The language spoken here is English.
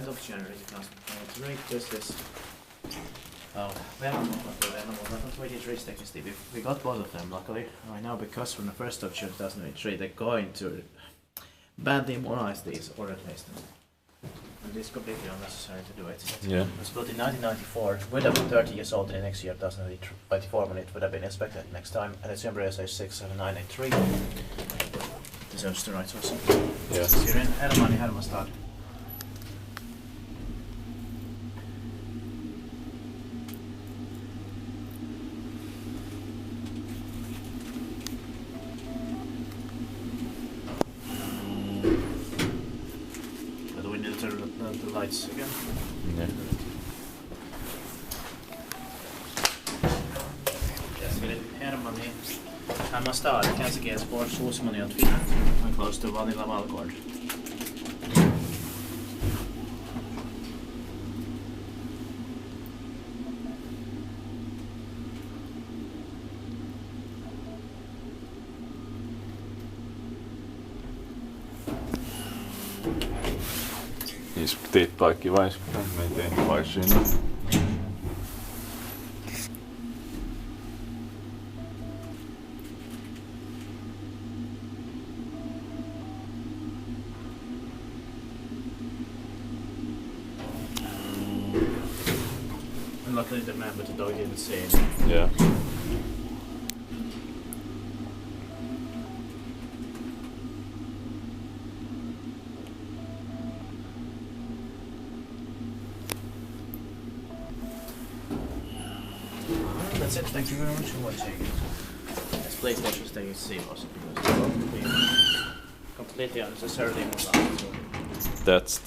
7th of January 2023. This is Vellamonkatu 23 stainless steel. We got both of them, luckily. I know because from the 1st of June 2003 they're going to badly modernize these or replace them. And it's completely unnecessary to do it. Yeah. It was built in 1994. It would have been 30 years old in the next year, 2024, when it would have been inspected next time. And it's number SH67983. Deserves the right also. Yeah. So you're in Hermanni, Hermannstad. The lights again. Yeah. Yes, we're in Hermanni, Hermannstad, Helsinki Sports, Finland, and close to Vellamonkatu. Teet kaikki vain, me ei tee vai sinne. And luckily the man with the dog didn't see it. Yeah. That's it, thank you very much for watching. This PlayStation stay safe also because it's completely unnecessarily moved out. That's